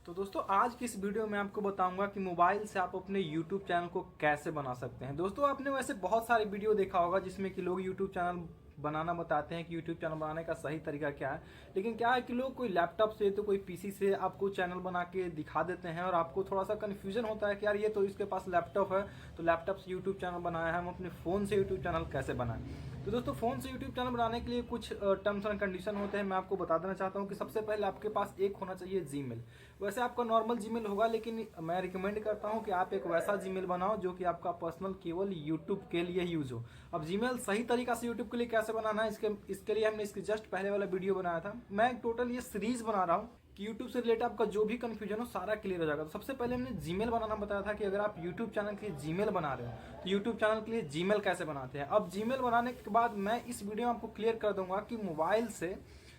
तो दोस्तों आज की इस वीडियो में आपको बताऊंगा कि मोबाइल से आप अपने YouTube चैनल को कैसे बना सकते हैं। दोस्तों आपने वैसे बहुत सारे वीडियो देखा होगा जिसमें कि लोग YouTube चैनल बनाना बताते हैं कि YouTube चैनल बनाने का सही तरीका क्या है। लेकिन क्या है कि लोग कोई लैपटॉप से तो कोई पीसी से आपको चैनल बना के दिखा देते हैं और आपको थोड़ा सा कन्फ्यूजन होता है कि यार ये तो इसके पास लैपटॉप है तो लैपटॉप से यूट्यूब चैनल बनाया है, हम अपने फ़ोन से यूट्यूब चैनल कैसे बनाएं। तो दोस्तों फ़ोन से यूट्यूब चैनल बनाने के लिए कुछ टर्म्स एंड कंडीशन होते हैं। मैं आपको बता देना चाहता हूँ कि सबसे पहले आपके पास एक होना चाहिए जीमेल। वैसे आपका नॉर्मल जीमेल होगा, लेकिन मैं रिकमेंड करता हूँ कि आप एक वैसा जीमेल बनाओ जो कि आपका पर्सनल केवल यूट्यूब के लिए यूज हो। अब जीमेल सही तरीका से यूट्यूब के लिए कैसे बनाना है इसके लिए हमने इसके जस्ट पहले वाला वीडियो बनाया था। मैं टोटल ये सीरीज बना रहा हूँ कि YouTube से रिलेटेड आपका जो भी कंफ्यूजन हो सारा क्लियर हो जाएगा। तो सबसे पहले हमने जीमेल बनाना बताया था कि अगर आप YouTube चैनल के लिए जीमेल बना रहे हो तो YouTube चैनल के लिए जीमेल कैसे बनाते हैं। अब जीमेल बनाने के बाद मैं इस वीडियो में आपको क्लियर कर दूंगा कि मोबाइल से,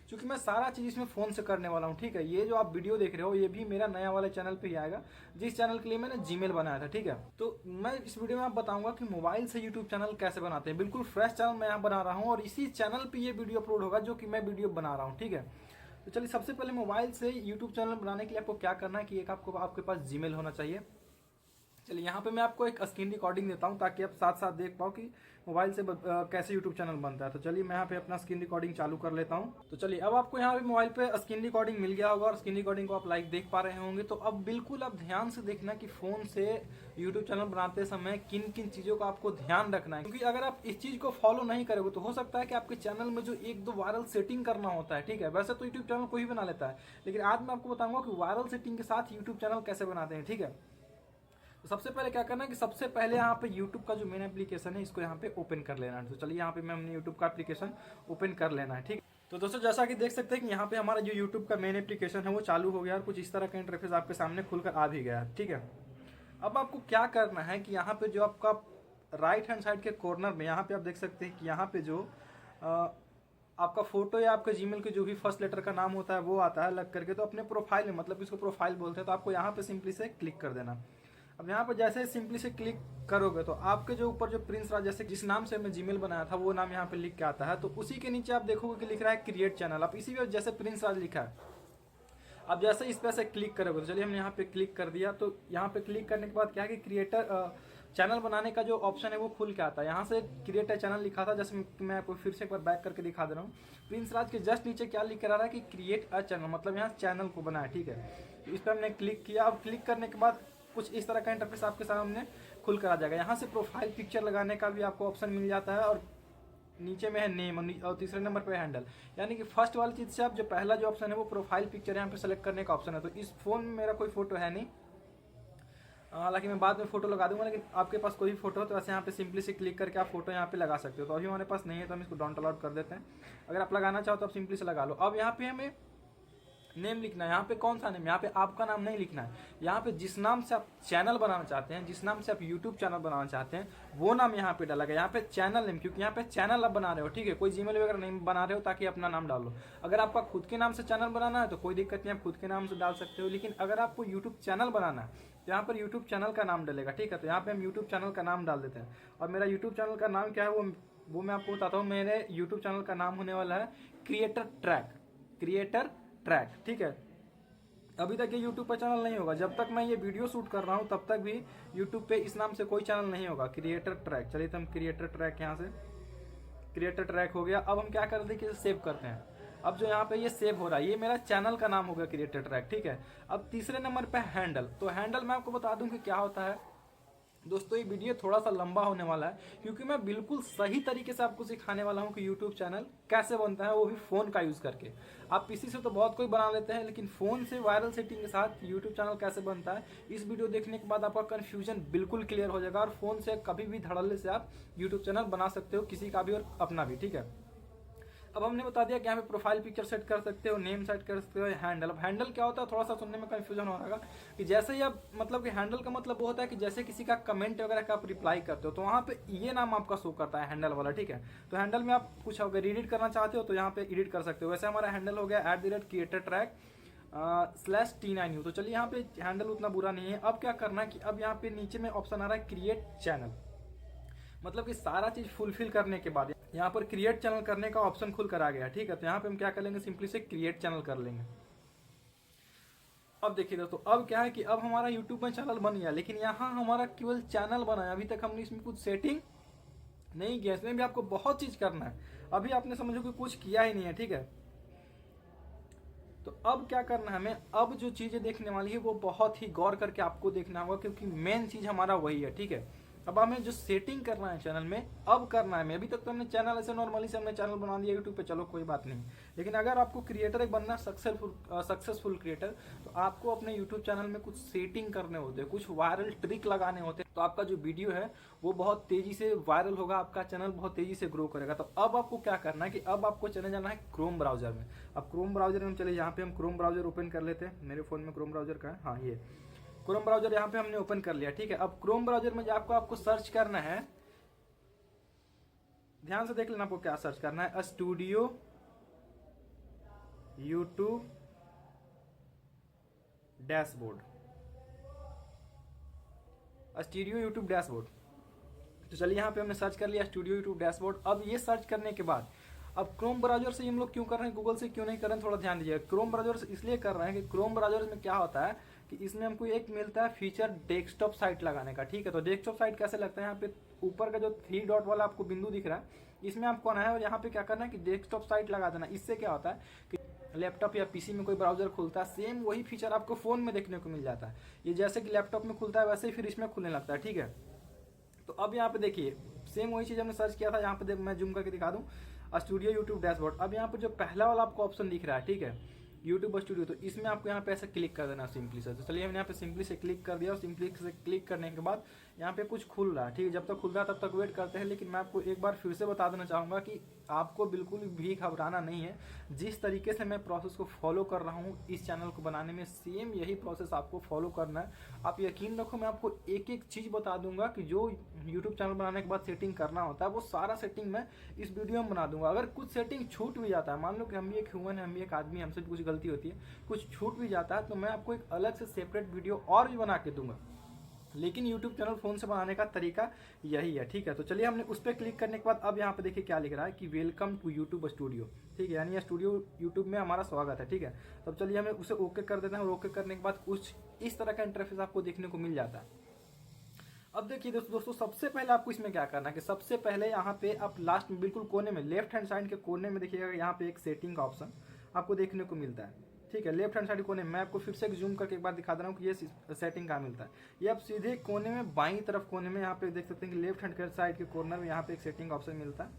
क्योंकि मैं सारा चीज़ इसमें फ़ोन से करने वाला हूँ, ठीक है। ये जो आप वीडियो देख रहे हो ये भी मेरा नया वाले चैनल पे ही आएगा जिस चैनल के लिए मैंने जीमेल बनाया था, ठीक है। तो मैं इस वीडियो में आप बताऊंगा कि मोबाइल से यूट्यूब चैनल कैसे बनाते हैं। बिल्कुल फ्रेश चैनल मैं यहाँ बना रहा हूँ और इसी चैनल पर ये वीडियो अपलोड होगा जो कि मैं वीडियो बना रहा हूँ, ठीक है। तो चलिए सबसे पहले मोबाइल से यूट्यूब चैनल बनाने के लिए आपको क्या करना है कि एक आपके पास जीमेल होना चाहिए। चलिए यहाँ पे मैं आपको एक स्क्रीन रिकॉर्डिंग देता हूँ ताकि आप साथ साथ देख पाओ कि मोबाइल से कैसे यूट्यूब चैनल बनता है। तो चलिए मैं यहाँ पे अपना स्क्रीन रिकॉर्डिंग चालू कर लेता हूँ। तो चलिए अब आपको यहाँ पे मोबाइल पे स्क्रीन रिकॉर्डिंग मिल गया होगा और स्क्रीन रिकॉर्डिंग को आप लाइव देख पा रहे होंगे। तो अब बिल्कुल आप ध्यान से देखना कि फ़ोन से यूट्यूब चैनल बनाते समय किन किन चीज़ों का आपको ध्यान रखना है, क्योंकि अगर आप इस चीज़ को फॉलो नहीं करोगे तो हो सकता है कि आपके चैनल में जो एक दो वायरल सेटिंग करना होता है, ठीक है। वैसे तो यूट्यूब चैनल कोई भी बना लेता है, लेकिन आज मैं आपको बताऊंगा कि वायरल सेटिंग के साथ यूट्यूब चैनल कैसे बनाते हैं, ठीक है। तो सबसे पहले क्या करना है कि सबसे पहले यहाँ पे YouTube का जो मेन एप्लीकेशन है इसको यहाँ पे ओपन कर लेना है। तो चलिए यहाँ पे मैं हमने YouTube का एप्लीकेशन ओपन कर लेना है, ठीक। तो दोस्तों जैसा कि देख सकते हैं कि यहाँ पे हमारा जो YouTube का मेन एप्लीकेशन है वो चालू हो गया और कुछ इस तरह का इंटरफेस आपके सामने खुलकर आ भी गया है, ठीक है। अब आपको क्या करना है कि यहाँ पे जो आपका राइट हैंड साइड के कॉर्नर में यहाँ पे आप देख सकते हैं कि यहाँ पे जो आपका फोटो या आपके जीमेल के जो भी फर्स्ट लेटर का नाम होता है वो आता है लग करके। तो अपने प्रोफाइल में, मतलब इसको प्रोफाइल बोलते हैं, तो आपको यहाँ पे सिंपली से क्लिक कर देना। अब यहाँ पर जैसे सिंपली से क्लिक करोगे तो आपके जो ऊपर जो प्रिंस राज, जैसे जिस नाम से मैं जीमेल बनाया था वो नाम यहाँ पे लिख के आता है। तो उसी के नीचे आप देखोगे कि लिख रहा है क्रिएट चैनल। आप इसी पे जैसे प्रिंस राज लिखा है, अब जैसे इस पे से क्लिक करोगे तो चलिए हमने यहाँ पे क्लिक कर दिया। तो यहाँ पे क्लिक करने के बाद क्या है कि क्रिएटर चैनल बनाने का जो ऑप्शन है वो खुल के आता है। यहाँ से क्रिएट चैनल लिखा था, जैसे मैं आपको फिर से एक बार बैक करके दिखा दे रहा हूँ। प्रिंस राज के जस्ट नीचे क्या लिख कर आ रहा है कि क्रिएट अ चैनल, मतलब यहाँ चैनल को बनाया, ठीक है। तो इस पर हमने क्लिक किया। अब क्लिक करने के बाद कुछ इस तरह का इंटरफेस आपके सामने खुल कर आ जाएगा। यहाँ से प्रोफाइल पिक्चर लगाने का भी आपको ऑप्शन मिल जाता है और नीचे में है नेम और तीसरे नंबर पे हैंडल। यानी कि फर्स्ट वाली चीज़ से आप जो पहला जो ऑप्शन है वो प्रोफाइल पिक्चर यहाँ पे सेलेक्ट करने का ऑप्शन है। तो इस फोन में मेरा कोई फोटो है नहीं, हालांकि मैं बाद में फोटो लगा दूंगा, लेकिन आपके पास कोई भी फोटो हो तो ऐसे यहाँ पे सिंपली से क्लिक करके आप फोटो यहाँ पे लगा सकते हो। तो अभी हमारे पास नहीं है तो हम इसको डोंट अलाउड कर देते हैं। अगर आप लगाना चाहो तो आप सिंपली से लगा लो। अब यहाँ पे हमें नेम लिखना है। यहाँ पे कौन सा नेम, यहाँ पे आपका नाम नहीं लिखना है। यहाँ पे जिस नाम से आप चैनल बनाना चाहते हैं, जिस नाम से आप यूट्यूब चैनल बनाना चाहते हैं वो नाम यहाँ पे डाला गया। यहाँ पे चैनल नेम, क्योंकि यहाँ पे चैनल आप बना रहे हो, ठीक है। कोई जीमेल वगैरह नहीं बना रहे हो ताकि अपना नाम डालो। अगर आपका खुद के नाम से चैनल बनाना है तो कोई दिक्कत नहीं, आप खुद के नाम से डाल सकते हो। लेकिन अगर आपको यूट्यूब चैनल बनाना है तो यहाँ पर यूट्यूब चैनल का नाम डलेगा, ठीक है। तो यहाँ पे हम यूट्यूब चैनल का नाम डाल देते हैं। और मेरा यूट्यूब चैनल का नाम क्या है वो मैं आपको बताता हूँ। मेरे यूट्यूब चैनल का नाम होने वाला है क्रिएटर ट्रैक, क्रिएटर ट्रैक, ठीक है। अभी तक ये यूट्यूब पर चैनल नहीं होगा, जब तक मैं ये वीडियो शूट कर रहा हूँ तब तक भी यूट्यूब पे इस नाम से कोई चैनल नहीं होगा, क्रिएटर ट्रैक। चलिए तो हम क्रिएटर ट्रैक, यहाँ से क्रिएटर ट्रैक हो गया। अब हम क्या करते हैं कि सेव करते हैं। अब जो यहाँ पे ये सेव हो रहा है ये मेरा चैनल का नाम हो गया क्रिएटर ट्रैक, ठीक है। अब तीसरे नंबर पे हैंडल। तो हैंडल मैं आपको बता दूं कि क्या होता है। दोस्तों ये वीडियो थोड़ा सा लंबा होने वाला है क्योंकि मैं बिल्कुल सही तरीके से आपको सिखाने वाला हूं कि YouTube चैनल कैसे बनता है, वो भी फ़ोन का यूज़ करके। आप पीसी से तो बहुत कोई बना लेते हैं, लेकिन फ़ोन से वायरल सेटिंग के साथ YouTube चैनल कैसे बनता है, इस वीडियो देखने के बाद आपका कन्फ्यूजन बिल्कुल क्लियर हो जाएगा और फ़ोन से कभी भी धड़ल्ले से आप YouTube चैनल बना सकते हो, किसी का भी और अपना भी, ठीक है। अब हमने बता दिया कि यहाँ पे प्रोफाइल पिक्चर सेट कर सकते हो, नेम सेट कर सकते हो, हैंडल। अब हैंडल क्या होता है थोड़ा सा सुनने में कंफ्यूजन हो रहा है कि जैसे ही आप, मतलब कि हैंडल का मतलब वो होता है कि जैसे किसी का कमेंट वगैरह का आप रिप्लाई करते हो तो वहाँ पे ये नाम आपका शो करता है हैंडल वाला, ठीक है। तो हैंडल में आप कुछ अगर एडिट करना चाहते हो तो यहाँ पे एडिट कर सकते हो। वैसे हमारा हैंडल हो गया @क्रिएटर ट्रैक /T9U। तो चलिए यहाँ पे हैंडल उतना बुरा नहीं है। अब क्या करना है कि अब यहाँ पे नीचे में ऑप्शन आ रहा है क्रिएट चैनल, मतलब कि सारा चीज फुलफिल करने के बाद यहाँ पर क्रिएट चैनल करने का ऑप्शन खुल कर आ गया, ठीक है। तो यहाँ पे हम क्या कर लेंगे, सिंपली से क्रिएट चैनल कर लेंगे। अब देखिए दोस्तों, अब क्या है कि अब हमारा यूट्यूब में चैनल बन गया, लेकिन यहाँ हमारा केवल चैनल बना है, अभी तक हमने इसमें कुछ सेटिंग नहीं किया। इसमें भी आपको बहुत चीज करना है, अभी आपने समझो कि कुछ किया ही नहीं है, ठीक है। तो अब क्या करना है हमें, अब जो चीजें देखने वाली है वो बहुत ही गौर करके आपको देखना होगा, क्योंकि मेन चीज हमारा वही है, ठीक है। अब हमें जो सेटिंग करना है चैनल में, अब करना है। मैं अभी तक तो हमने चैनल ऐसे नॉर्मली से हमने चैनल बना दिया यूट्यूब पे, चलो कोई बात नहीं। लेकिन अगर आपको क्रिएटर एक बनना, सक्सेसफुल क्रिएटर, तो आपको अपने यूट्यूब चैनल में कुछ सेटिंग करने होते हैं, कुछ वायरल ट्रिक लगाने होते हैं, तो आपका जो वीडियो है वो बहुत तेजी से वायरल होगा, आपका चैनल बहुत तेजी से ग्रो करेगा। तो अब आपको क्या करना है कि अब आपको चले जाना है क्रोम ब्राउजर में। अब क्रोम ब्राउजर में हम चले, यहाँ पे हम क्रोम ब्राउजर ओपन कर लेते हैं। मेरे फोन में क्रोम ब्राउजर का है, हाँ ये क्रोम ब्राउजर यहाँ पे हमने ओपन कर लिया, ठीक है। अब क्रोम ब्राउजर में जाकर आपको सर्च करना है, ध्यान से देख लेना आपको क्या सर्च करना है, studio YouTube dashboard, studio YouTube dashboard. तो चलिए यहाँ पे हमने सर्च कर लिया स्टूडियो यूट्यूब डैशबोर्ड। अब ये सर्च करने के बाद अब क्रोम ब्राउजर से हम लोग क्यों कर रहे हैं, गूगल से क्यों नहीं कर रहे हैं, थोड़ा ध्यान दीजिएगा। क्रोम ब्राउजर से इसलिए कर रहे हैं कि क्रोम ब्राउजर में क्या होता है कि इसमें हमको एक मिलता है फीचर डेस्कटॉप साइट लगाने का, ठीक है। तो डेस्कटॉप साइट कैसे लगता है, यहाँ पे ऊपर का जो 3 डॉट वाला आपको बिंदु दिख रहा है, इसमें आपको आना है और यहाँ पे क्या करना है कि डेस्कटॉप साइट लगा देना। इससे क्या होता है कि लैपटॉप या पीसी में कोई ब्राउजर खुलता है, सेम वही फीचर आपको फोन में देखने को मिल जाता है। ये जैसे कि लैपटॉप में खुलता है वैसे ही फिर इसमें खुलने लगता है, ठीक है। तो अब यहाँ पे देखिए सेम वही चीज हमने सर्च किया था, यहाँ पे मैं जूम करके दिखा दूं, स्टूडियो यूट्यूब डैशबोर्ड। अब यहाँ पे जो पहला वाला आपको ऑप्शन दिख रहा है, ठीक है, यूट्यूब स्टूडियो, तो इसमें आपको यहाँ पे ऐसे क्लिक कर देना सिंपली से। तो चलिए हमने यहाँ पे सिंपली से क्लिक कर दिया और सिंपली से क्लिक करने के बाद यहाँ पे कुछ खुल रहा है, ठीक है। जब तक खुल रहा है तब तक वेट करते हैं। लेकिन मैं आपको एक बार फिर से बता देना चाहूँगा कि आपको बिल्कुल भी घबराना नहीं है। जिस तरीके से मैं प्रोसेस को फॉलो कर रहा हूँ इस चैनल को बनाने में, सेम यही प्रोसेस आपको फॉलो करना है। आप यकीन रखो, मैं आपको एक एक चीज़ बता दूंगा कि जो यूट्यूब चैनल बनाने के बाद सेटिंग करना होता है वो सारा सेटिंग मैं इस वीडियो में बना दूंगा। अगर कुछ सेटिंग छूट भी जाता है, मान लो कि हम भी एक ह्यूमन है, हम भी एक आदमी, हमसे भी कुछ गलती होती है, कुछ छूट भी जाता है, तो मैं आपको एक अलग से सेपरेट वीडियो और भी बना के दूंगा। लेकिन YouTube चैनल फोन से बनाने का तरीका यही है, ठीक है। तो चलिए हमने उस पर क्लिक करने के बाद अब यहाँ पे देखिए क्या लिख रहा है कि वेलकम टू यूट्यूब स्टूडियो, ठीक है, यानी स्टूडियो यूट्यूब में हमारा स्वागत है, ठीक है। तो चलिए हमें उसे ओके कर देते हैं और ओके करने के बाद कुछ इस तरह का इंटरफेस आपको देखने को मिल जाता है। अब देखिए दोस्तों, सबसे पहले आपको इसमें क्या करना है कि सबसे पहले यहाँ पे आप लास्ट में बिल्कुल कोने में, लेफ्ट हैंड साइड के कोने में देखिएगा, यहाँ पे एक सेटिंग का ऑप्शन आपको देखने को मिलता है, ठीक है। लेफ्ट हैंड साइड कोने में मैं आपको फिर से जूम करके एक बार दिखा दे रहा हूँ कि ये सेटिंग कहाँ मिलता है। ये आप सीधे कोने में बाईं तरफ कोने में यहाँ पे देख सकते हैं कि लेफ्ट हैंड साइड के कॉर्नर में यहाँ पे एक सेटिंग ऑप्शन मिलता है।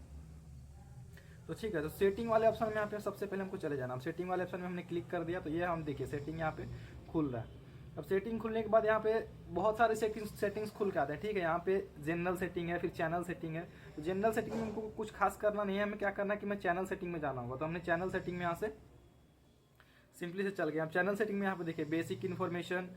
तो ठीक है, तो सेटिंग वाले ऑप्शन में यहाँ पे सबसे पहले हमको चले जाना। सेटिंग वाले ऑप्शन में हमने क्लिक कर दिया, तो ये हम देखिए सेटिंग यहाँ पे खुल रहा है। अब सेटिंग खुलने के बाद यहाँ पे बहुत सारे सेटिंग्स खुल के आते हैं, ठीक है। यहाँ पे जनरल सेटिंग है, फिर चैनल सेटिंग है। तो जनरल सेटिंग में हमको कुछ खास करना नहीं है, हमें क्या करना है कि मैं चैनल सेटिंग में जाना होगा। तो हमने चैनल सेटिंग में यहाँ से सिंपली से चल गया। अब चैनल सेटिंग में यहाँ पे देखिए basic information,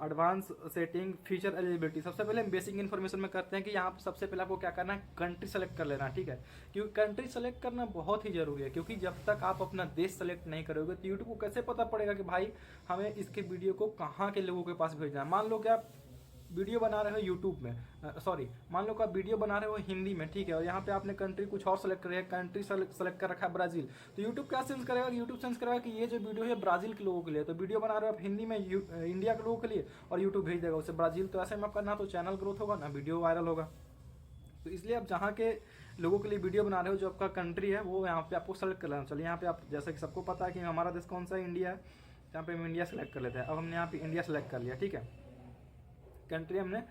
advance setting, feature eligibility. सबसे पहले हम बेसिक इन्फॉर्मेशन में करते हैं कि यहाँ पे सबसे पहले आपको क्या करना है, कंट्री सेलेक्ट कर लेना, ठीक है। क्योंकि कंट्री सेलेक्ट करना बहुत ही जरूरी है, क्योंकि जब तक आप अपना देश सेलेक्ट नहीं करोगे तो यूट्यूब को कैसे पता पड़ेगा कि भाई हमें इसके वीडियो को कहाँ के लोगों के पास भेजना है। मान लो कि आप वीडियो बना रहे हो यूट्यूब में, मान लो कि आप वीडियो बना रहे हो हिंदी में, ठीक है, और यहाँ पे आपने कंट्री कुछ और सेलेक्ट करी है, कंट्री सेलेक्ट कर रखा है ब्राजील। तो यूट्यूब क्या सेंस करेगा, यूट्यूब सेंस करेगा कि ये जो वीडियो है ब्राजील के लोगों के लिए। तो वीडियो बना रहे हो आप हिंदी में इंडिया के लोगों के लिए, और यूट्यूब भेज देगा उसे ब्राजील। तो ऐसे में आपका ना तो चैनल ग्रोथ होगा, ना वीडियो वायरल होगा। तो इसलिए आप जहाँ के लोगों के लिए वीडियो बना रहे हो, जो आपका कंट्री है वो यहाँ पे आपको सेलेक्ट कर लेना। चलिए यहाँ पे आप, जैसे कि सबको पता है कि हमारा देश कौन सा है, इंडिया है, यहाँ पे हम इंडिया सेलेक्ट कर लेते हैं। अब हमने यहाँ पे इंडिया सेलेक्ट कर लिया, ठीक है, कंट्री हमने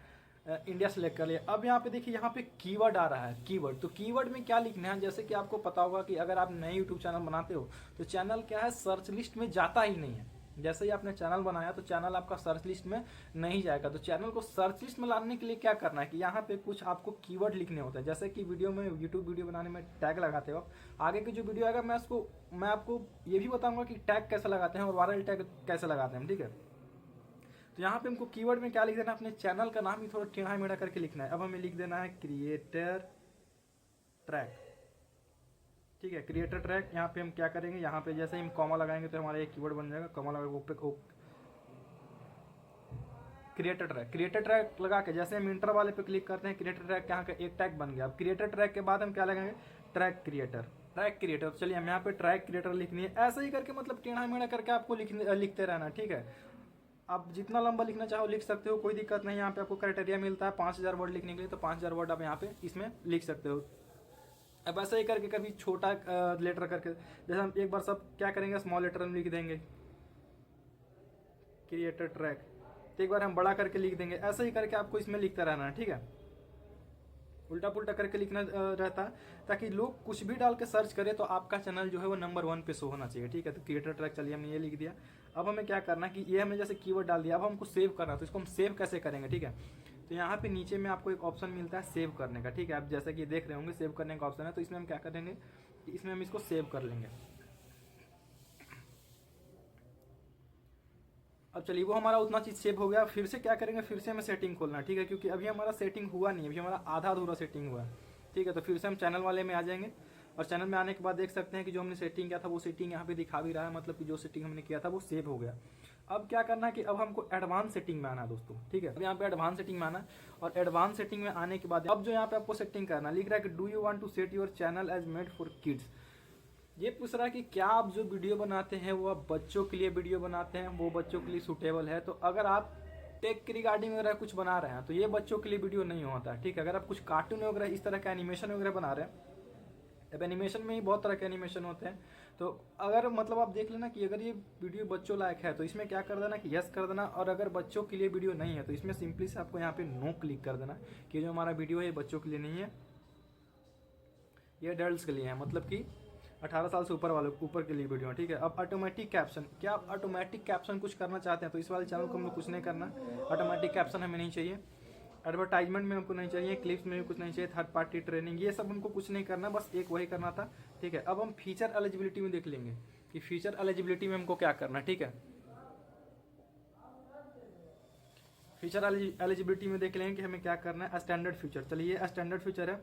इंडिया सेलेक्ट कर लिया। अब यहाँ पे देखिए, यहाँ पे कीवर्ड आ रहा है, कीवर्ड। तो कीवर्ड में क्या लिखना है, जैसे कि आपको पता होगा कि अगर आप नए यूट्यूब चैनल बनाते हो तो चैनल क्या है, सर्च लिस्ट में जाता ही नहीं है। जैसे ही आपने चैनल बनाया तो चैनल आपका सर्च लिस्ट में नहीं जाएगा। तो चैनल को सर्च लिस्ट में लाने के लिए क्या करना है कि यहाँ पे कुछ आपको कीवर्ड लिखने होते हैं। जैसे कि वीडियो में, यूट्यूब वीडियो बनाने में टैग लगाते हो, आगे की जो वीडियो आएगा मैं आपको ये भी बताऊंगा कि टैग कैसे लगाते हैं और वायरल टैग कैसे लगाते हैं, ठीक है। तो यहाँ पे हमको कीवर्ड में क्या लिख देना है, अपने चैनल का नाम ही थोड़ा टेढ़ा मेढ़ा करके लिखना है। अब हमें लिख देना है क्रिएटर ट्रैक, ठीक है, क्रिएटर ट्रैक। यहाँ पे हम क्या करेंगे, यहाँ पे जैसे ही हम कॉमा लगाएंगे तो हमारा एक कीवर्ड बन जाएगा, कॉमा लगा क्रिएटर ट्रैक लगा के जैसे हम इंटर वाले पे क्लिक करते हैं, क्रिएटर ट्रैक यहाँ का एक टैग बन गया। अब क्रिएटर ट्रैक के बाद हम क्या लगाएंगे, ट्रैक क्रिएटर। चलिए हम यहाँ पे ट्रैक क्रिएटर लिखनी है, ऐसे ही करके मतलब टेढ़ा मेढ़ा करके आपको लिखते रहना, ठीक है। आप जितना लंबा लिखना चाहो लिख सकते हो, कोई दिक्कत नहीं। यहाँ पे आपको क्राइटेरिया मिलता है 5000 वर्ड लिखने के लिए, तो 5000 वर्ड आप यहाँ पे इसमें लिख सकते हो। अब ऐसा ही करके कभी छोटा लेटर करके, जैसे हम एक बार सब क्या करेंगे, स्मॉल लेटर में लिख देंगे क्रिएटर ट्रैक, तो एक बार हम बड़ा करके लिख देंगे। ऐसा ही करके आपको इसमें लिखता रहना है, ठीक है। उल्टा पुल्टा करके लिखना रहता है, ताकि लोग कुछ भी डाल के सर्च करें तो आपका चैनल जो है वो नंबर 1 पे शो होना चाहिए, ठीक है। तो क्रिएटर ट्रैक, चलिए हमने ये लिख दिया। अब हमें क्या करना है कि ये हमने जैसे कीवर्ड डाल दिया, अब हमको सेव करना है, तो इसको हम सेव कैसे करेंगे, ठीक है। तो यहाँ पे नीचे में आपको एक ऑप्शन मिलता है सेव करने का, ठीक है। आप जैसे कि देख रहे होंगे सेव करने का ऑप्शन है, तो इसमें हम क्या करेंगे कि इसमें हम इसको सेव कर लेंगे। अब चलिए वो हमारा उतना चीज़ सेव हो गया। फिर से क्या करेंगे, फिर से हमें सेटिंग खोलना है, ठीक है, क्योंकि अभी हमारा सेटिंग हुआ नहीं है, अभी हमारा आधा अधूरा सेटिंग हुआ है, ठीक है। तो फिर से हम चैनल वाले में आ जाएंगे, और चैनल में आने के बाद देख सकते हैं कि जो हमने सेटिंग किया था वो सेटिंग यहाँ पे दिखा भी रहा है, मतलब कि जो सेटिंग हमने किया था वो सेव हो गया। अब क्या करना है कि अब हमको एडवांस सेटिंग में आना है दोस्तों, ठीक है। अब यहाँ पे एडवांस सेटिंग में आना है, और एडवांस सेटिंग में आने के बाद अब जो यहाँ पे आपको सेटिंग करना लिख रहा है कि do you want to set your channel as made for kids. ये पूछ रहा है कि क्या आप जो वीडियो बनाते हैं वो आप बच्चों के लिए वीडियो बनाते हैं, वो बच्चों के लिए सूटेबल है। तो अगर आप टेक के रिगार्डिंग वगैरह कुछ बना रहे हैं तो ये बच्चों के लिए वीडियो नहीं होता है, ठीक है। अगर आप कुछ कार्टून वगैरह इस तरह का एनिमेशन वगैरह बना रहे हैं, अब एनिमेशन में ही बहुत तरह के एनिमेशन होते हैं, तो अगर मतलब आप देख लेना कि अगर ये वीडियो बच्चों लायक है तो इसमें क्या कर देना कि यस कर देना, और अगर बच्चों के लिए वीडियो नहीं है तो इसमें सिंपली से आपको यहाँ पे नो क्लिक कर देना कि जो हमारा वीडियो है ये बच्चों के लिए नहीं है, ये एडल्ट्स के लिए है, मतलब कि 18 साल से ऊपर के लिए वीडियो है, ठीक है। अब ऑटोमेटिक कैप्शन, क्या आप ऑटोमेटिक कैप्शन कुछ करना चाहते हैं तो इस वाले चैनल को हमको कुछ नहीं करना, ऑटोमेटिक कैप्शन हमें नहीं चाहिए, एडवर्टाइजमेंट में हमको नहीं चाहिए, क्लिप्स में भी कुछ नहीं चाहिए, थर्ड पार्टी ट्रेनिंग, ये सब हमको कुछ नहीं करना, बस एक वही करना था, ठीक है। अब हम फीचर एलिजिबिलिटी में देख लेंगे कि फीचर एलिजिबिलिटी में हमको क्या करना है, ठीक है। फीचर एलिजिबिलिटी में देख लेंगे कि हमें क्या करना है, स्टैंडर्ड फीचर। चलिए स्टैंडर्ड फीचर है।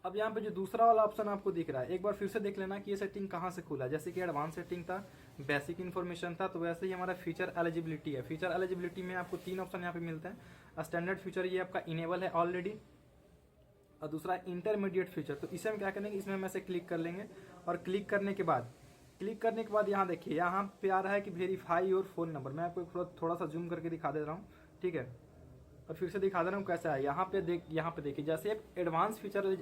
अब यहाँ पे जो दूसरा वाला ऑप्शन आपको दिख रहा है, एक बार फिर से देख लेना कि ये सेटिंग कहाँ से खुला। जैसे कि एडवांस सेटिंग था, बेसिक इन्फॉर्मेशन था, तो वैसे ही हमारा फीचर एलिजिबिलिटी है। फीचर एलिजिबिलिटी में आपको 3 ऑप्शन यहाँ पे मिलते हैं। स्टैंडर्ड फीचर ये आपका इनेबल है ऑलरेडी, और दूसरा इंटरमीडिएट फीचर, तो इसे हम क्या करेंगे, इसमें हम ऐसे क्लिक कर लेंगे, और क्लिक करने के बाद यहाँ देखिए यहाँ पे आ रहा है कि वेरीफाई योर फोन नंबर। मैं आपको थोड़ा सा जूम करके दिखा दे रहा हूँ, ठीक है, और फिर से दिखा दे रहा हूँ कैसा है। यहाँ पे देखिए, जैसे आप एडवांस फीचर,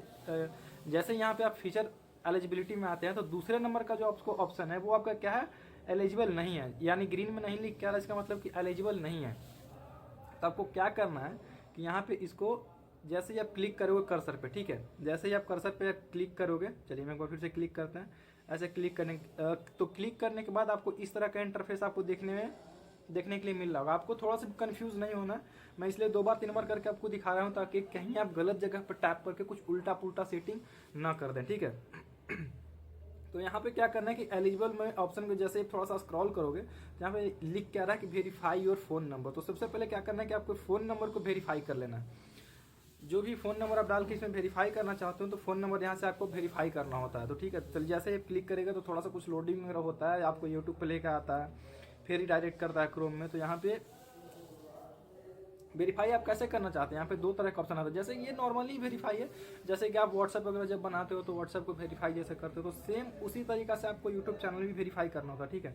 जैसे यहाँ पे आप फीचर एलिजिबिलिटी में आते हैं तो दूसरे नंबर का जो आपको ऑप्शन है वो आपका क्या है, एलिजिबल नहीं है, यानी ग्रीन में नहीं लिख के आ रहा है, इसका मतलब कि एलिजिबल नहीं है। तो आपको क्या करना है कि यहाँ पे इसको जैसे ही आप क्लिक करोगे कर्सर पे, ठीक है, जैसे ही आप कर्सर पे क्लिक करोगे, चलिए मैं एक बार फिर से क्लिक करते हैं, ऐसे क्लिक करने तो क्लिक करने के बाद आपको इस तरह का इंटरफेस आपको देखने के लिए मिल रहा होगा। आपको थोड़ा सा कंफ्यूज नहीं होना, मैं इसलिए 2 बार 3 बार करके आपको दिखा रहा हूँ ताकि कहीं आप गलत जगह पर टैप करके कुछ उल्टा पुल्टा सेटिंग ना कर दें, ठीक है। तो यहाँ पे क्या करना है कि एलिजिबल में ऑप्शन को जैसे थोड़ा सा स्क्रॉल करोगे तो यहाँ पे लिख के आ रहा है कि वेरीफाई योर फोन नंबर। तो सबसे पहले क्या करना है कि आपको फ़ोन नंबर को वेरीफाई कर लेना है। जो भी फ़ोन नंबर आप डाल के इसमें वेरीफाई करना चाहते हो तो फ़ोन नंबर यहाँ से आपको वेरीफाई करना होता है। तो ठीक है, चलिए जैसे क्लिक करेगा तो थोड़ा सा कुछ लोडिंग वगैरह होता है, आपको यूट्यूब पे लेकर आता है, फिर ही डायरेक्ट करता है क्रोम में। तो यहाँ पे वेरीफाई आप कैसे करना चाहते हैं, यहाँ पे 2 तरह का ऑप्शन आता है। जैसे ये नॉर्मली वेरीफाई है, जैसे कि आप व्हाट्सएप वगैरह जब बनाते हो तो व्हाट्सएप को वेरीफाई जैसे करते हो, तो सेम उसी तरीका से आपको यूट्यूब चैनल भी वेरीफाई करना होता है, ठीक है।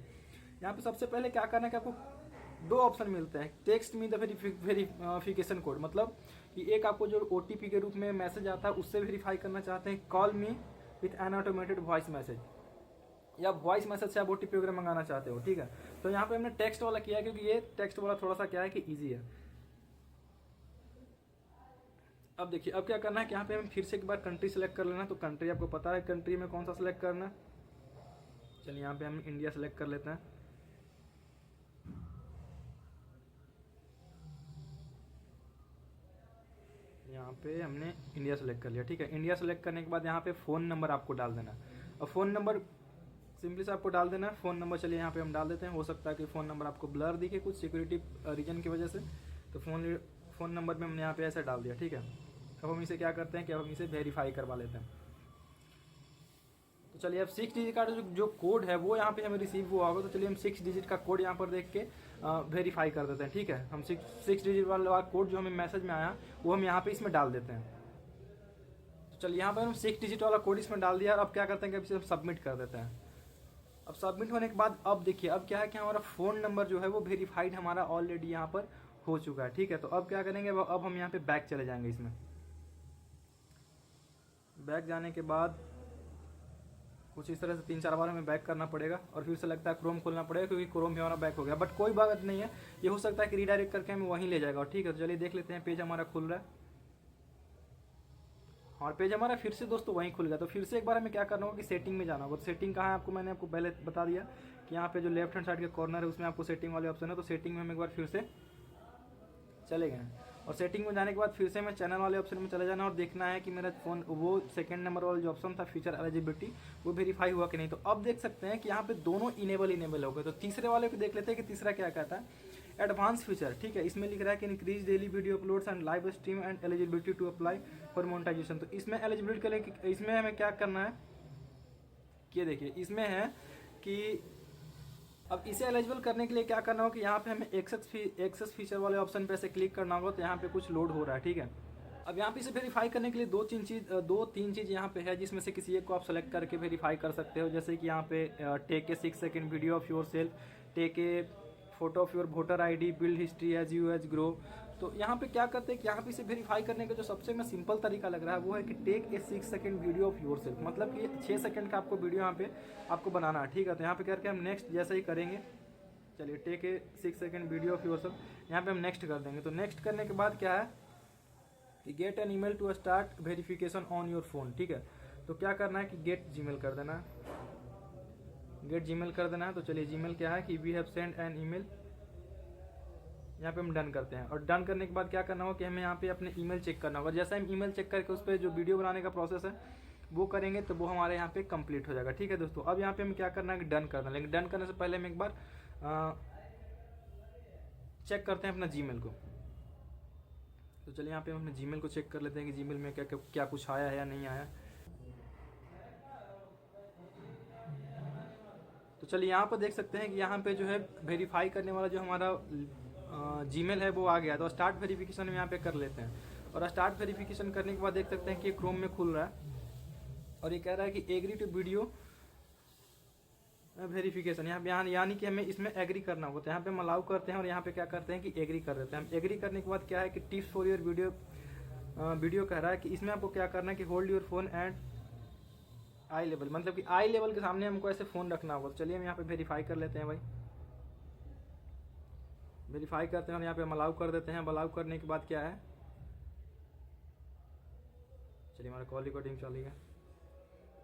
यहाँ पे सबसे पहले क्या करना है कि आपको 2 ऑप्शन मिलते हैं, text me the verification code, मतलब कि एक आपको जो OTP के रूप में मैसेज आता है उससे वेरीफाई करना चाहते हैं, call me with an automated voice message, या वॉइस मैसेज से आप OTP वगैरह मंगाना चाहते हो, ठीक है। तो यहाँ पे हमने टेक्स्ट वाला किया है क्योंकि ये टेक्स्ट वाला थोड़ा सा क्या है कि ईजी है। अब देखिए अब क्या करना है कि यहाँ पे हम फिर से एक बार कंट्री सेलेक्ट कर लेना। तो कंट्री आपको पता है कंट्री में कौन सा सेलेक्ट करना है, चलिए यहाँ पे हम इंडिया सेलेक्ट कर लेते हैं। यहाँ पे हमने इंडिया सेलेक्ट कर लिया, ठीक है। इंडिया सेलेक्ट करने के बाद यहाँ पे फ़ोन नंबर आपको डाल देना है, और फ़ोन नंबर सिंपली से आपको डाल देना है फ़ोन नंबर। चलिए यहाँ पे हम डाल देते हैं, हो सकता है कि फ़ोन नंबर आपको ब्लर दिखे कुछ सिक्योरिटी रीजन की वजह से, तो फ़ोन नंबर में हमने यहाँ पे ऐसे डाल दिया, ठीक है। अब हम इसे क्या करते हैं कि अब हम इसे वेरीफाई करवा लेते हैं। तो चलिए अब 6 डिजिट का जो कोड है वो यहाँ पे हमें रिसीव हुआ होगा, तो चलिए हम 6 डिजिट का कोड यहाँ पर देख के वेरीफाई कर देते हैं, ठीक है। हम 6 डिजिट वाला कोड जो हमें मैसेज में आया वो हम यहाँ पे इसमें डाल देते हैं। तो चलिए यहाँ पर हम 6 डिजिट वाला कोड इसमें डाल दिया, और अब क्या करते हैं कि इसे हम सबमिट कर देते हैं। अब सबमिट होने के बाद अब देखिए अब क्या है कि हमारा फ़ोन नंबर जो है वो वेरीफाइड हमारा ऑलरेडी यहाँ पर हो चुका है। ठीक है, तो अब क्या करेंगे, अब हम यहाँ पे बैक चले जाएंगे। इसमें बैक जाने के बाद कुछ इस तरह से 3-4 बार हमें बैक करना पड़ेगा और फिर से लगता है क्रोम खोलना पड़ेगा, क्योंकि क्रोम भी हमारा बैक हो गया। बट कोई बात नहीं है, ये हो सकता है कि रीडायरेक्ट करके हमें वहीं ले जाएगा। ठीक है, तो चलिए देख लेते हैं। पेज हमारा खुल रहा है और पेज हमारा फिर से दोस्तों वहीं खुल गया। तो फिर से एक बार हमें क्या करना होगा कि सेटिंग में जाना होगा। तो सेटिंग कहाँ है, मैंने आपको पहले बता दिया कि यहाँ पे जो लेफ्ट हैंड साइड के कॉर्नर है उसमें आपको सेटिंग वाले ऑप्शन है। तो सेटिंग में हम एक बार फिर से चले गए और सेटिंग में जाने के बाद फिर से मैं चैनल वाले ऑप्शन में चले जाना और देखना है कि मेरा फ़ोन वो सेकंड नंबर वाला जो ऑप्शन था फीचर एलिजिबिलिटी वो वेरीफाई हुआ कि नहीं। तो अब देख सकते हैं कि यहाँ पे दोनों इनेबल हो गए। तो तीसरे वाले को देख लेते हैं कि तीसरा क्या कहता है, एडवांस फीचर। ठीक है, इसमें लिख रहा है कि increase daily video uploads and live stream and eligibility to apply for monetisation. तो इसमें एलिजिबिलिटी के लिए इसमें हमें क्या करना है, ये देखिए इसमें है कि अब इसे एलिजिबल करने के लिए क्या करना होगा कि यहाँ पे हमें एक्सेस फीचर वाले ऑप्शन पे ऐसे क्लिक करना होगा। तो यहाँ पे कुछ लोड हो रहा है। ठीक है, अब यहाँ पे इसे वेरीफाई करने के लिए दो तीन चीज़ यहाँ पे है, जिसमें से किसी एक को आप सेलेक्ट करके वेरीफाई कर सकते हो। जैसे कि यहाँ पे take a 6 second video of yourself, take a photo of your voter ID, build history as you as grow. तो यहाँ पे क्या करते हैं कि यहाँ पे इसे वेरीफाई करने का जो सबसे में सिंपल तरीका लग रहा है वो है कि take a 6 second video of yourself, मतलब कि 6 सेकंड का आपको वीडियो यहाँ पे आपको बनाना है। ठीक है, तो यहाँ पे करके हम नेक्स्ट जैसे ही करेंगे, चलिए take a 6 second video of yourself, यहाँ पे हम नेक्स्ट कर देंगे। तो नेक्स्ट करने के बाद क्या है कि get an email to start verification on your phone. ठीक है, तो क्या करना है कि गेट जीमेल कर देना है, गेट जीमेल कर देना है। तो चलिए जीमेल क्या है कि we have send an email, यहाँ पे हम डन करते हैं। और डन करने के बाद क्या करना होगा कि हमें यहाँ पे अपने ईमेल चेक करना होगा। जैसे हम ईमेल चेक करके उस पर जो वीडियो बनाने का प्रोसेस है वो करेंगे तो वो हमारे यहाँ पे कंप्लीट हो जाएगा। ठीक है दोस्तों, अब यहाँ पे हमें क्या करना है कि डन करना है। लेकिन डन करने से पहले हम एक बार चेक करते हैं अपना जीमेल को। तो चलिए यहाँ पे हम अपने जीमेल को चेक कर लेते हैं कि जीमेल में क्या कुछ आया है या नहीं आया। तो चलिए यहाँ पर देख सकते हैं कि यहाँ पे जो है वेरीफाई करने वाला जो हमारा जीमेल है वो आ गया। तो स्टार्ट वेरिफिकेशन हम यहाँ पे कर लेते हैं और स्टार्ट वेरिफिकेशन करने के बाद देख सकते हैं कि क्रोम में खुल रहा है और ये कह रहा है कि एग्री टू वीडियो वेरिफिकेशन। यहाँ यानी कि हमें इसमें एग्री करना होगा। तो यहाँ पे हम अलाउ करते हैं और यहाँ पे क्या करते हैं कि एग्री कर देते हैं। हम एग्री करने के बाद क्या है कि टिप्स फॉर योर वीडियो कह रहा है कि इसमें आपको क्या करना है कि hold your phone and I level, मतलब कि आई लेवल के सामने हमको ऐसे फ़ोन रखना होगा। तो चलिए हम यहाँ पे वेरीफाई कर लेते हैं भाई, वेरीफाई करते हैं और यहाँ पे हम अलाउ कर देते हैं। अलाउ करने के बाद क्या है, चलिए हमारा कॉल रिकॉर्डिंग चलेगा,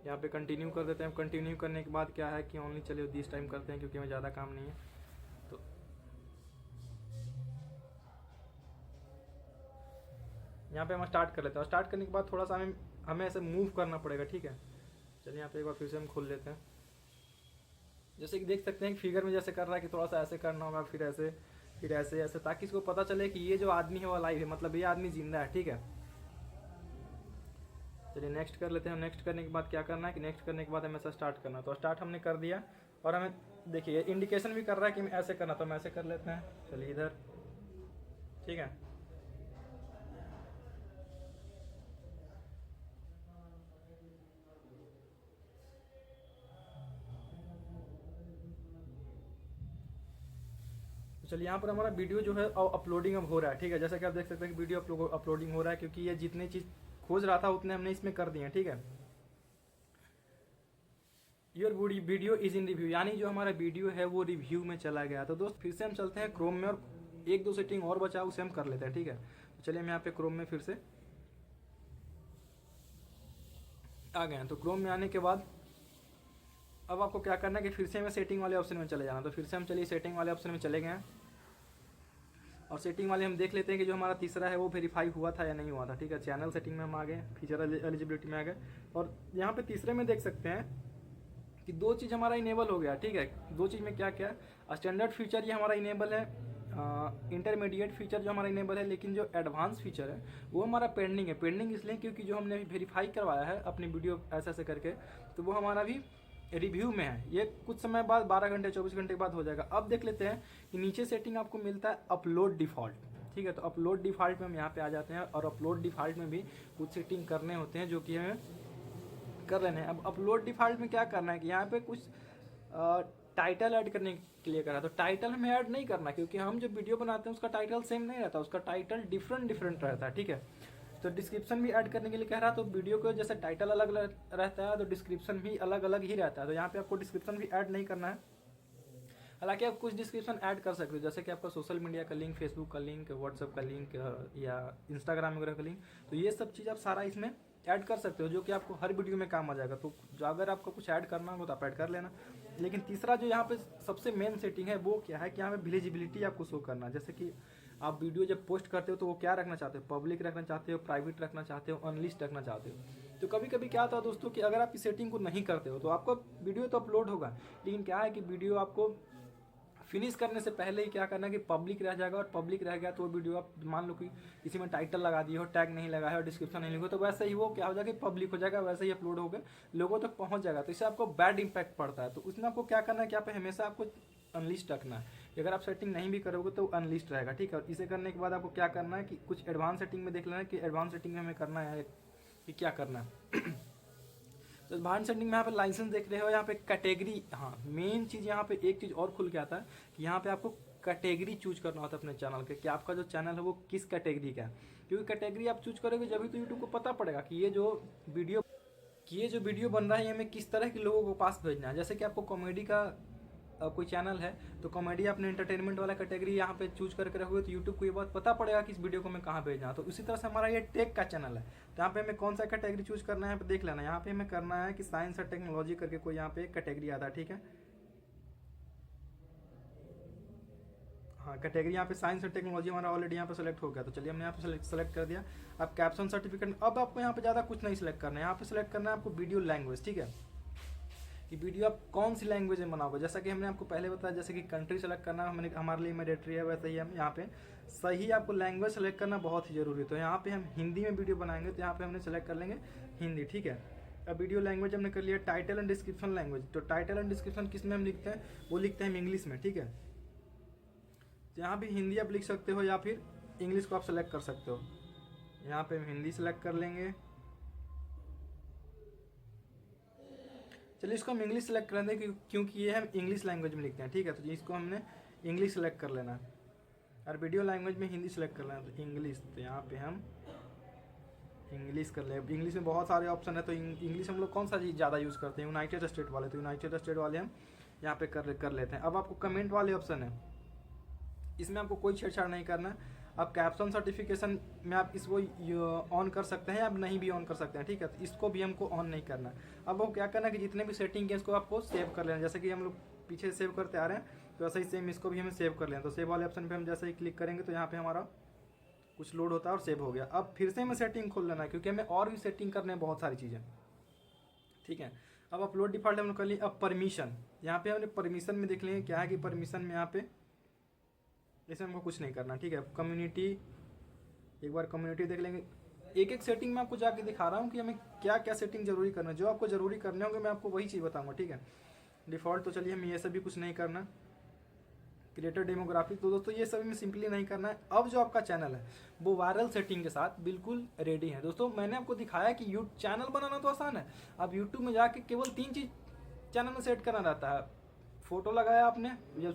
यहाँ पे कंटिन्यू कर देते हैं। कंटिन्यू करने के बाद क्या है कि ओनली चलिए दिस टाइम करते हैं क्योंकि हमें ज़्यादा काम नहीं है। तो यहाँ पे हम स्टार्ट कर लेते हैं। स्टार्ट करने के बाद थोड़ा सा हमें ऐसे मूव करना पड़ेगा। ठीक है, चलिए यहाँ पे एक बार फिर से हम खोल लेते हैं। जैसे कि देख सकते हैं कि फिगर में जैसे कर रहा है कि थोड़ा सा ऐसे करना होगा, फिर ऐसे फिर ऐसे ऐसे, ताकि इसको पता चले कि ये जो आदमी है वो लाइव है, मतलब ये आदमी जिंदा है। ठीक है, चलिए नेक्स्ट कर लेते हैं। नेक्स्ट करने के बाद क्या करना है कि नेक्स्ट करने के बाद हमें ऐसा स्टार्ट करना है। तो स्टार्ट हमने कर दिया और हमें देखिए इंडिकेशन भी कर रहा है कि ऐसे करना, तो हम ऐसे कर लेते हैं। चलिए इधर, ठीक है, तो चलिए यहाँ पर हमारा वीडियो जो है अपलोडिंग अब हो रहा है। ठीक है, जैसा कि आप देख सकते हैं कि वीडियो अपलोडिंग हो रहा है, क्योंकि ये जितनी चीज़ खोज रहा था उतने हमने इसमें कर दिए। ठीक है, your video is in review, यानी जो हमारा वीडियो है वो रिव्यू में चला गया। तो दोस्त फिर से हम चलते हैं क्रोम में और एक दो सेटिंग और बचा उसे हम कर लेते हैं। ठीक है, तो चलिए हम यहाँ पे क्रोम में फिर से आ गए हैं। तो क्रोम में आने के बाद अब आपको क्या करना है कि फिर से हमें सेटिंग वाले ऑप्शन में चले जाना। तो फिर से हम चलिए सेटिंग वाले ऑप्शन में चले गए हैं और सेटिंग वाले हम देख लेते हैं कि जो हमारा तीसरा है वो वेरीफाई हुआ था या नहीं हुआ था। ठीक है, चैनल सेटिंग में हम आ गए, फीचर एलिजिबिलिटी में आ गए और यहाँ पे तीसरे में देख सकते हैं कि दो चीज़ हमारा इनेबल हो गया। ठीक है, दो चीज़ में क्या क्या है, स्टैंडर्ड फीचर ये हमारा इनेबल है, इंटरमीडिएट फीचर जो हमारा इनेबल है, लेकिन जो एडवांस फीचर है वो हमारा पेंडिंग है। पेंडिंग इसलिए क्योंकि जो हमने वेरीफाई करवाया है अपनी वीडियो ऐसे ऐसे करके, तो वो हमारा भी रिव्यू में है। ये कुछ समय बाद 12 घंटे 24 घंटे बाद हो जाएगा। अब देख लेते हैं कि नीचे सेटिंग आपको मिलता है अपलोड डिफ़ॉल्ट। ठीक है, तो अपलोड डिफ़ॉल्ट में हम यहाँ पे आ जाते हैं और अपलोड डिफ़ॉल्ट में भी कुछ सेटिंग करने होते हैं जो कि हमें कर लेने हैं। अब अपलोड डिफ़ॉल्ट में क्या करना है कि यहाँ पे कुछ टाइटल ऐड करने के लिए करा, तो टाइटल हमें ऐड नहीं करना, क्योंकि हम जो वीडियो बनाते हैं उसका टाइटल सेम नहीं रहता, उसका टाइटल डिफरेंट रहता है, ठीक है। तो डिस्क्रिप्शन भी ऐड करने के लिए कह रहा, तो वीडियो को जैसे टाइटल अलग रहता है तो डिस्क्रिप्शन भी अलग अलग ही रहता है, तो यहाँ पे आपको डिस्क्रिप्शन भी ऐड नहीं करना है। हालांकि आप कुछ डिस्क्रिप्शन ऐड कर सकते हो, जैसे कि आपका सोशल मीडिया का लिंक, फेसबुक का लिंक, व्हाट्सएप का लिंक या इंस्टाग्राम वगैरह का लिंक, तो ये सब चीज़ आप सारा इसमें ऐड कर सकते हो, जो कि आपको हर वीडियो में काम आ जाएगा। तो जो अगर आपको कुछ ऐड करना होगा तो आप ऐड कर लेना। लेकिन तीसरा जो यहाँ पे सबसे मेन सेटिंग है वो क्या है कि यहाँ पे विजिबिलिटी आपको शो करना, जैसे कि आप वीडियो जब पोस्ट करते हो तो वो क्या रखना चाहते हो, पब्लिक रखना चाहते हो, प्राइवेट रखना चाहते हो, अनलिस्ट रखना चाहते हो। तो कभी कभी क्या होता है दोस्तों कि अगर आप इस सेटिंग को नहीं करते हो तो आपका वीडियो तो अपलोड होगा, लेकिन क्या है कि वीडियो आपको फिनिश करने से पहले ही क्या करना है कि पब्लिक रह जाएगा, और पब्लिक रह गया तो वो वीडियो आप मान लो कि किसी में टाइटल लगा दिए हो, टैग नहीं लगाया और डिस्क्रिप्शन नहीं लिखो, तो वैसे ही वो क्या हो जाएगा, पब्लिक हो जाएगा, वैसे ही अपलोड होकर लोगों तक पहुंच जाएगा, तो इससे आपको बैड इंपैक्ट पड़ता है। तो उसमें आपको क्या करना है कि आप हमेशा आपको अनलिस्ट रखना है, अगर आप सेटिंग नहीं भी करोगे तो अनलिस्ट रहेगा, ठीक है। और इसे करने के बाद आपको क्या करना है कि कुछ एडवांस सेटिंग में देख लेना है कि एडवांस सेटिंग में हमें करना है कि क्या करना है। तो एडवांस सेटिंग में यहाँ पे लाइसेंस देख रहे हो, यहाँ पे कैटेगरी, हाँ मेन चीज़ यहाँ पे एक चीज़ और खुल के आता है कि यहाँ पे आपको कैटेगरी चूज करना होता है अपने चैनल के, कि आपका जो चैनल है वो किस कैटेगरी का है, क्योंकि कैटेगरी आप चूज करोगे जब भी तो यूट्यूब को पता पड़ेगा कि ये जो वीडियो बन रहा है ये हमें किस तरह के लोगों को पास भेजना है। जैसे कि आपको कॉमेडी का कोई चैनल है तो कॉमेडी आपने एंटरटेनमेंट वाला कैटेगरी यहाँ पे चूज करके रखोगे तो यूट्यूब को ये बात पता पड़ेगा कि इस वीडियो को मैं कहाँ भेजना है। तो इसी तरह से हमारा ये टेक का चैनल है, तो यहाँ पे हमें कौन सा कैटेगरी चूज करना है यहाँ पे देख लेना। यहाँ पे हमें करना है कि साइंस और टेक्नोलॉजी करके कोई यहाँ पे कैटेगरी आता है, ठीक है। हाँ कैटेगरी यहाँ पे साइंस और टेक्नोलॉजी हमारा ऑलरेडी यहाँ पे सेलेक्ट हो गया, तो चलिए हमने यहाँ पे सेलेक्ट कर दिया। अब कैप्शन सर्टिफिकेट, अब आपको यहाँ पे ज़्यादा कुछ नहीं सिलेक्ट करना है, यहाँ पे सिलेक्ट करना है आपको वीडियो लैंग्वेज, ठीक है, कि वीडियो आप कौन सी लैंग्वेज में बनाओगे। जैसा कि हमने आपको पहले बताया, जैसे कि कंट्री सेलेक्ट करना हमने हमारे लिए मैंडेटरी है, वैसे ही हम यहाँ पे सही आपको लैंग्वेज सेलेक्ट करना बहुत ही जरूरी है। तो यहाँ पे हम हिंदी में वीडियो बनाएंगे तो यहाँ पे हमने सेलेक्ट कर लेंगे हिंदी, ठीक है। अब वीडियो लैंग्वेज हमने कर लिया टाइटल एंड डिस्क्रिप्शन लैंग्वेज, तो टाइटल एंड डिस्क्रिप्शन किस में हम लिखते हैं, वो लिखते हैं इंग्लिश में, ठीक है। यहाँ भी हिंदी आप लिख सकते हो या फिर इंग्लिश को आप सेलेक्ट कर सकते हो। यहाँ पे हम हिंदी सेलेक्ट कर लेंगे, चलिए इसको हम इंग्लिश सेलेक्ट कर लेंगे क्योंकि ये हम इंग्लिश लैंग्वेज में लिखते हैं, ठीक है। तो इसको हमने इंग्लिश सेलेक्ट कर लेना है और वीडियो लैंग्वेज में हिंदी सेलेक्ट कर लेना है, तो इंग्लिश, तो यहाँ पे हम इंग्लिश कर ले। इंग्लिश में बहुत सारे ऑप्शन है, तो इंग्लिश हम लोग कौन सा ज़्यादा यूज़ करते हैं, यूनाइटेड स्टेट वाले, तो यूनाइटेड स्टेट वाले हम यहाँ पे कर लेते हैं। अब आपको कमेंट वाले ऑप्शन है, इसमें आपको कोई छेड़छाड़ नहीं करना है। अब कैप्शन सर्टिफिकेशन में आप इसको ऑन कर सकते हैं या आप नहीं भी ऑन कर सकते हैं, ठीक है। तो इसको भी हमको ऑन नहीं करना है। अब वो क्या करना है कि जितने भी सेटिंग है इसको आपको सेव कर लेना, जैसे कि हम लोग पीछे सेव करते आ रहे हैं तो ऐसे ही सेम इसको भी हमें सेव कर लेना। तो सेव वाले ऑप्शन पे हम जैसे ही क्लिक करेंगे तो यहाँ पे हमारा कुछ लोड होता है और सेव हो गया। अब फिर से हमें सेटिंग खोल लेना है क्योंकि हमें और भी सेटिंग करने हैं बहुत सारी चीज़ें, ठीक है। अब अपलोड डिफॉल्ट हमने कर ली। अब परमिशन, यहाँ पे हमने परमिशन में देख लेंगे क्या है कि परमिशन में यहाँ पे इसमें हमको कुछ नहीं करना, ठीक है। कम्युनिटी, एक बार कम्युनिटी देख लेंगे। एक एक सेटिंग में आपको जाके दिखा रहा हूँ कि हमें क्या क्या सेटिंग जरूरी करना है, जो आपको जरूरी करने होंगे मैं आपको वही चीज़ बताऊंगा, ठीक है। डिफ़ॉल्ट तो चलिए हमें ये सब भी कुछ नहीं करना। क्रिएटर डेमोग्राफिक, तो दोस्तों ये सब में सिंपली नहीं करना है। अब जो आपका चैनल है वो वायरल सेटिंग के साथ बिल्कुल रेडी है। दोस्तों मैंने आपको दिखाया कि यूट्यूब चैनल बनाना तो आसान है, अब यूट्यूब में जाके केवल 3 चीज़ चैनल में सेट करना रहता है। फोटो लगाया आपने,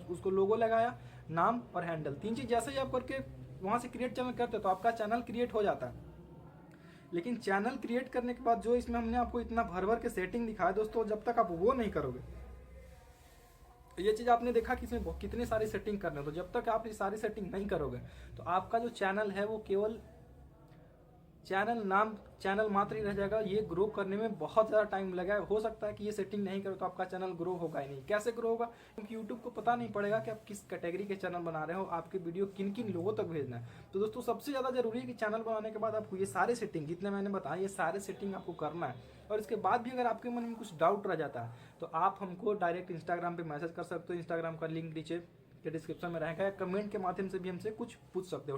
उसको लोगो लगाया, नाम और हैंडल, 3 चीज़ जैसे ही आप करके वहाँ से क्रिएट चैनल करते हो तो आपका चैनल क्रिएट हो जाता है। लेकिन चैनल क्रिएट करने के बाद जो इसमें हमने आपको इतना भर के सेटिंग दिखाया दोस्तों, जब तक आप वो नहीं करोगे, ये चीज़ आपने देखा कि इसमें कितनी सारी सेटिंग करने हो, तो जब तक आप ये सारी सेटिंग नहीं करोगे तो आपका जो चैनल है वो केवल चैनल मात्र ही रह जाएगा। ये ग्रो करने में बहुत ज़्यादा टाइम लगा है। हो सकता है कि ये सेटिंग नहीं करो तो आपका चैनल ग्रो होगा ही नहीं। कैसे ग्रो होगा, क्योंकि यूट्यूब को पता नहीं पड़ेगा कि आप किस कैटेगरी के चैनल बना रहे हो, आपके वीडियो किन किन लोगों तक भेजना है। तो दोस्तों सबसे ज़्यादा जरूरी है कि चैनल बनाने के बाद आपको ये सारे सेटिंग जितने मैंने बताया, ये सारे सेटिंग आपको करना है। और इसके बाद भी अगर आपके मन में कुछ डाउट रह जाता है तो आप हमको डायरेक्ट इंस्टाग्राम पर मैसेज कर सकते हो। इंस्टाग्राम का लिंक नीचे के डिस्क्रिप्शन में रहेगा, या कमेंट के माध्यम से भी हमसे कुछ पूछ सकते हो।